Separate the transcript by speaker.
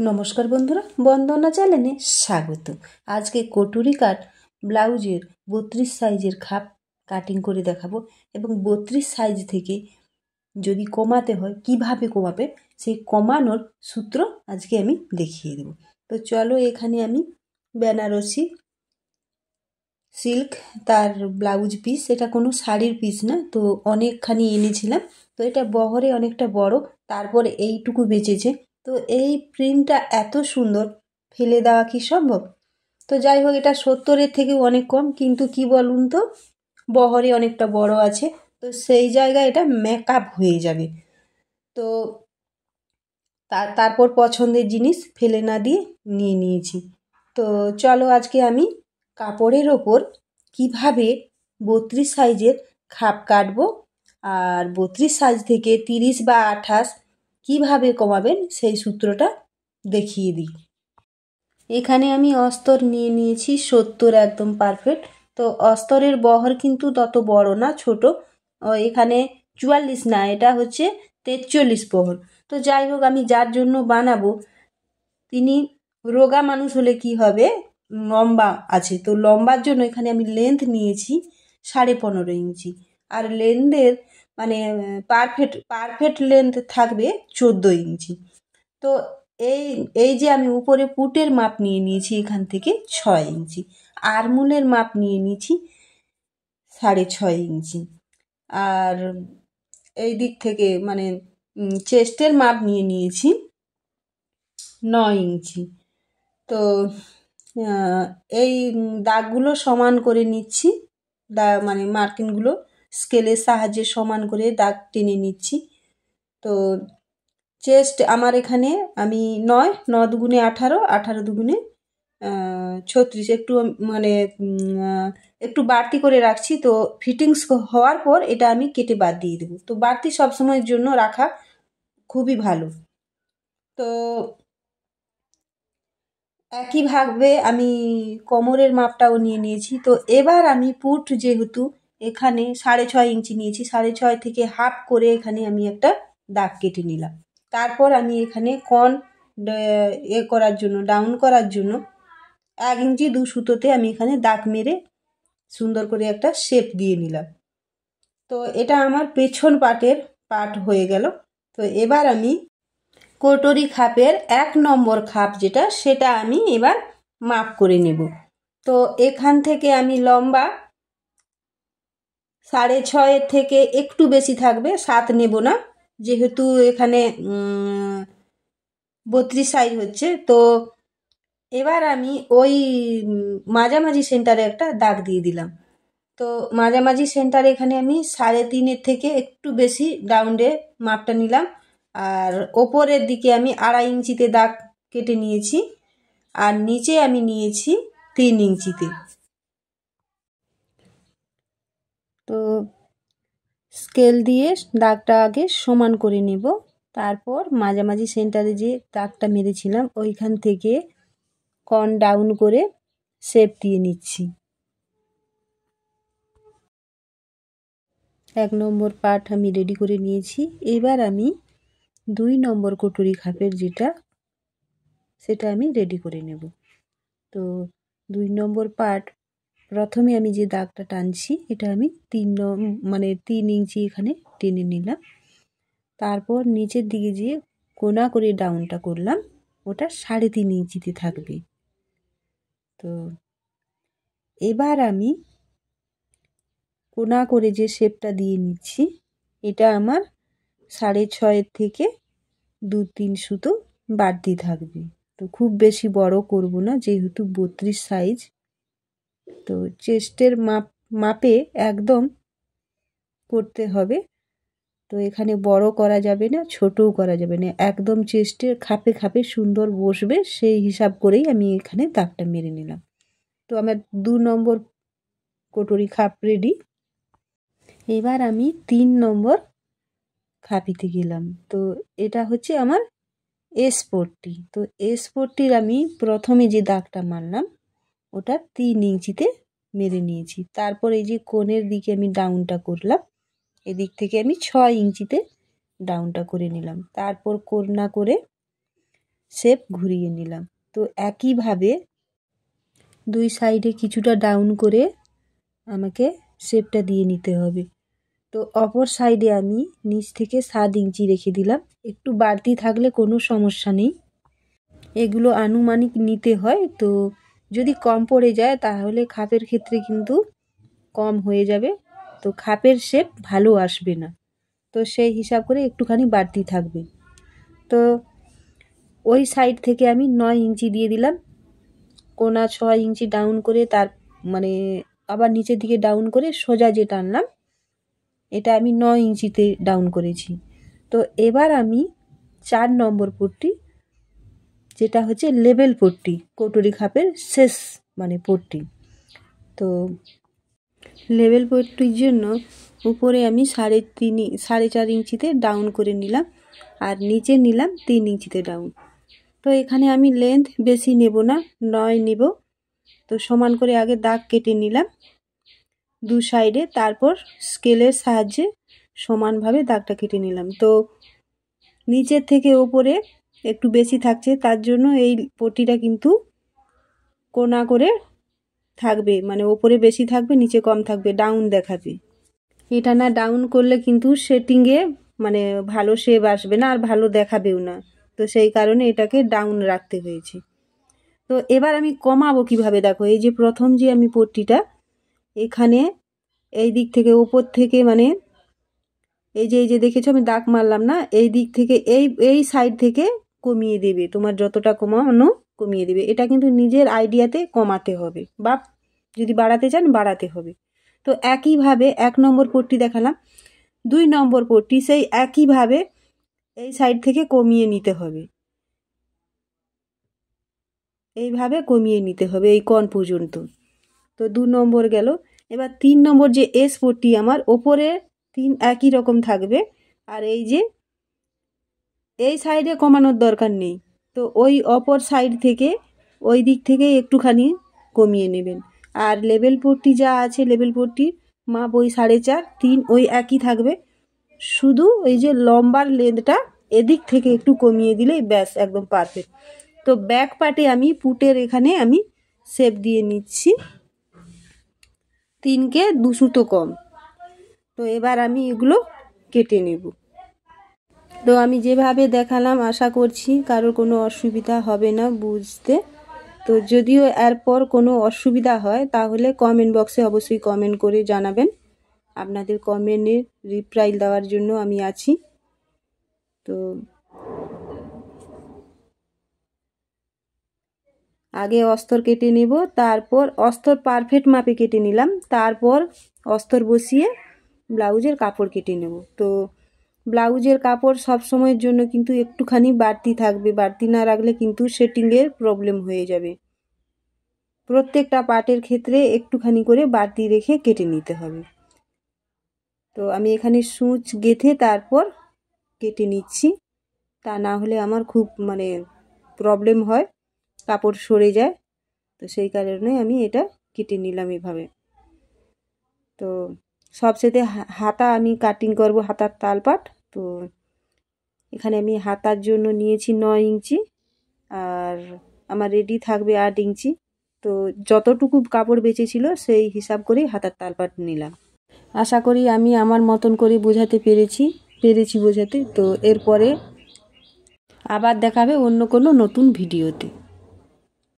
Speaker 1: নমস্কার বন্ধুরা, বন্দনা চ্যানেলে স্বাগত। আজকে কটুরি কাট ব্লাউজের 32 সাইজের খাপ কাটিং করে দেখাবো এবং 32 সাইজ থেকে যদি কমাতে হয় কিভাবে কমাবে সেই কমানোর সূত্র আজকে আমি দেখিয়ে দেব। তো চলো, এখানে আমি বেনারসি সিল্ক তার ব্লাউজ পিস, এটা কোনো শাড়ির পিস না, তো অনেকখানি এনেছিলাম। তো এটা বহরে অনেকটা বড়, তারপরে এইটুকু বেঁচেছে। তো এই প্রিন্টটা এত সুন্দর, ফেলে দেওয়া কি সম্ভব? তো যাই হোক, এটা 70-এর থেকেও অনেক কম, কিন্তু কি বলুন তো, বহরে অনেকটা বড় আছে, তো সেই জায়গায় এটা মেকআপ হয়ে যাবে। তো তারপর পছন্দের জিনিস ফেলে না দিয়ে নিয়ে নিয়েছি। তো চলো, আজকে আমি কাপড়ের ওপর কিভাবে 32 সাইজের খাপ কাটবো আর 32 সাইজ থেকে 30 বা 28 কিভাবে কমাবেন সেই সূত্রটা দেখিয়ে দিই। এখানে আমি অস্তর নিয়ে নিয়েছি 70, একদম পারফেক্ট। তো অস্তরের বহর কিন্তু তত বড় না, ছোট। এখানে 44 না, এটা হচ্ছে 43 বহর। তো যাই হোক, আমি যার জন্য বানাবো তিনি রোগা মানুষ হলে কি হবে, লম্বা আছে, তো লম্বার জন্য এখানে আমি লেন্থ নিয়েছি 15.5 ইঞ্চি। আর লেন্থের মানে পারফেক্ট লেন্থ থাকবে 14 ইঞ্চি। তো এই এই যে আমি উপরে পুটের মাপ নিয়ে নিয়েছি এখান থেকে 6 ইঞ্চি, আরমুলের মাপ নিয়ে নিয়েছি 6.5 ইঞ্চি, আর এই দিক থেকে মানে চেস্টের মাপ নিয়ে নিয়েছি 9 ইঞ্চি। তো এই দাগগুলো সমান করে নিচ্ছি, মানে মার্কিংগুলো স্কেলের সাহায্যে সমান করে দাগ টেনে নিচ্ছি। তো চেস্ট আমার এখানে আমি 9 দুগুণে 18, 18 দুগুণে 36, একটু মানে একটু বাড়তি করে রাখছি। তো ফিটিংস হওয়ার পর এটা আমি কেটে বাদ দিয়ে দেবো। তো বাড়তি সবসময়ের জন্য রাখা খুবই ভালো। তো একইভাবে আমি কোমরের মাপটাও নিয়ে নিয়েছি। তো এবার আমি পুট, যেহেতু এখানে 6.5 ইঞ্চি নিয়েছি, 6.5 থেকে হাফ করে এখানে আমি একটা দাগ কেটে নিলাম। তারপর আমি এখানে করার জন্য, ডাউন করার জন্য 1 ইঞ্চি 2 সুতোতে আমি এখানে দাগ মেরে সুন্দর করে একটা শেপ দিয়ে নিলাম। তো এটা আমার পেছন পার্ট হয়ে গেল। তো এবার আমি কটরি খাপের 1 নম্বর খাপ যেটা, সেটা আমি এবার মাপ করে নেব। তো এখান থেকে আমি লম্বা 6.5 থেকে একটু বেশি থাকবে, 7 নেব না, যেহেতু এখানে 32 সাইজ হচ্ছে। তো এবার আমি ওই মাঝামাঝি সেন্টারে একটা দাগ দিয়ে দিলাম। তো মাঝামাঝি সেন্টারে এখানে আমি 3.5-এর থেকে একটু বেশি রাউন্ডে মাপটা নিলাম, আর ওপরের দিকে আমি 2.5 ইঞ্চিতে দাগ কেটে নিয়েছি, আর নিচে আমি নিয়েছি 3 ইঞ্চিতে। তো স্কেল দিয়ে দাগটা আগে সমান করে নেব, তারপর মাঝামাঝি সেন্টারে যে দাগটা মেরেছিলাম ওইখান থেকে ডাউন করে শেপ দিয়ে নিচ্ছি। 1 নম্বর পার্ট আমি রেডি করে নিয়েছি। এবার আমি 2 নম্বর কটরি খাপের সেটা আমি রেডি করে নেব। তো 2 নম্বর পার্ট প্রথমে আমি যে দাগটা টানছি এটা আমি 3 ইঞ্চি এখানে টেনে নিলাম। তারপর নিচের দিকে যে কোনা করে ডাউনটা করলাম ওটা 3.5 ইঞ্চিতে থাকবে। তো এবার আমি কোনা করে যে শেপটা দিয়ে নিচ্ছি, এটা আমার 6.5 থেকে 2-3 সুতো বাড়তি থাকবে। তো খুব বেশি বড় করব না, যেহেতু 32 সাইজ। তো চেস্টের মাপে একদম করতে হবে। তো এখানে বড় করা যাবে না, ছোটও করা যাবে না, একদম চেস্টের খাপে খাপে সুন্দর বসবে সেই হিসাব করেই আমি এখানে দাগটা মেরে নিলাম। তো আমার 2 নম্বর কটরি খাপ রেডি। এবার আমি 3 নম্বর খাপিতে গেলাম। তো এটা হচ্ছে আমার S40। তো S40-র আমি প্রথমে যে দাগটা মারলাম ওটা 3 ইঞ্চিতে মেরে নিয়েছি। তারপর এই যে কোণের দিকে আমি ডাউনটা করলাম, এদিক থেকে আমি 6 ইঞ্চিতে ডাউনটা করে নিলাম। তারপর কোণা করে শেপ ঘুরিয়ে নিলাম। তো একইভাবে দুই সাইডে কিছুটা ডাউন করে আমাকে শেপটা দিয়ে নিতে হবে। তো অপর সাইডে আমি নিচ থেকে 7 ইঞ্চি রেখে দিলাম। একটু বাড়তি থাকলে কোনো সমস্যা নেই, এগুলো আনুমানিক নিতে হয়। তো যদি কম পড়ে যায় তাহলে খাপের ক্ষেত্রে কিন্তু কম হয়ে যাবে, তো খাপের শেপ ভালো আসবে না। তো সেই হিসাব করে একটুখানি বাড়তি থাকবে। তো ওই সাইড থেকে আমি 9 ইঞ্চি দিয়ে দিলাম, কোনা 6 ইঞ্চি ডাউন করে তার মানে আবার নিচের দিকে ডাউন করে সোজা যে টানলাম এটা আমি 9 ইঞ্চিতে ডাউন করেছি। তো এবার আমি 4 নম্বর পট্টি, যেটা হচ্ছে লেবেল পট্টি, কটুরি খাপের শেষ মানে পট্টি। তো লেবেল পট্টির জন্য উপরে আমি 4.5 ইঞ্চিতে ডাউন করে নিলাম আর নিচে নিলাম 3 ইঞ্চিতে ডাউন। তো এখানে আমি লেন্থ বেশি নেব না, 9 নেব। তো সমান করে আগে দাগ কেটে নিলাম দু সাইডে, তারপর স্কেলের সাহায্যে সমানভাবে দাগটা কেটে নিলাম। তো নিচের থেকে ওপরে একটু বেশি থাকছে, তার জন্য এই পট্টিটা কিন্তু কোনা করে থাকবে, মানে ওপরে বেশি থাকবে নিচে কম থাকবে, ডাউন দেখাবে। এটা না ডাউন করলে কিন্তু সেটিংয়ে মানে ভালো শেপ আসবে না আর ভালো দেখাবেও না। তো সেই কারণে এটাকে ডাউন রাখতে হয়েছে। তো এবার আমি কমাবো কিভাবে, দেখো এই যে প্রথম যে আমি পট্টিটা এখানে এই দিক থেকে উপর থেকে মানে এই যে দেখেছো আমি দাগ মারলাম না, এই দিক থেকে এই সাইড থেকে কমিয়ে দেবে, তোমার যতটা কমানো কমিয়ে দেবে। এটা কিন্তু নিজের আইডিয়াতে কমাতে হবে বা যদি বাড়াতে চান বাড়াতে হবে। তো একইভাবে 1 নম্বর পট্টি দেখালাম, 2 নম্বর পট্টি সেই একইভাবে এই সাইড থেকে কমিয়ে নিতে হবে, এইভাবে কমিয়ে নিতে হবে এই কোণ পর্যন্ত। তো 2 নম্বর গেল। এবার 3 নম্বর যে এস পট্টি আমার ওপরে 3 একই রকম থাকবে, আর এই যে এই সাইডে কমানোর দরকার নেই। তো ওই অপর সাইড থেকে ওই দিক থেকে একটুখানি কমিয়ে নেবেন। আর লেবেল পট্টি যা আছে লেবেল পট্টি মাপ ওই 4.5 3 ওই একই থাকবে, শুধু ওই যে লম্বার লেন্থটা এদিক থেকে একটু কমিয়ে দিলেই ব্যাস একদম পারফেক্ট। তো ব্যাক পার্টে আমি পুটের এখানে আমি শেপ দিয়ে নিচ্ছি 3কে 2 সুতো কম। তো এবার আমি এগুলো কেটে নেব। তো আমি যেভাবে দেখালাম আশা করছি কারোর কোনো অসুবিধা হবে না বুঝতে। তো যদিও এরপর কোনো অসুবিধা হয় তাহলে কমেন্ট বক্সে অবশ্যই কমেন্ট করে জানাবেন, আপনাদের কমেন্টের রিপ্লাই দেওয়ার জন্য আমি আছি। তো আগে অস্তর কেটে নেব, তারপর অস্তর পারফেক্ট মাপে কেটে নিলাম, তারপর অস্তর বসিয়ে ব্লাউজের কাপড় কেটে নেব। তো ব্লাউজের কাপড় সব সময়ের জন্য কিন্তু একটুখানি বাড়তি থাকবে, বাড়তি না রাখলে কিন্তু সেটিংয়ের প্রবলেম হয়ে যাবে। প্রত্যেকটা পার্টের ক্ষেত্রে একটুখানি করে বাড়তি রেখে কেটে নিতে হবে। তো আমি এখানে সূচ গেঁথে তারপর কেটে নিচ্ছি, তা না হলে আমার খুব মানে প্রবলেম হয়, কাপড় সরে যায়। তো সেই কারণে আমি এটা কেটে নিলাম এভাবে। তো সবশেষে হাতা আমি কাটিং করব, হাতার তালপাট। তো এখানে আমি হাতার জন্য নিয়েছি 9 ইঞ্চি আর আমার রেডি থাকবে 8 ইঞ্চি। তো যতটুকু কাপড় বেঁচেছিল সেই হিসাব করেই হাতার তালপাট নিলাম। আশা করি আমি আমার মতন করে বোঝাতে পেরেছি বোঝাতে। তো এরপরে আবার দেখাবে অন্য কোনো নতুন ভিডিওতে।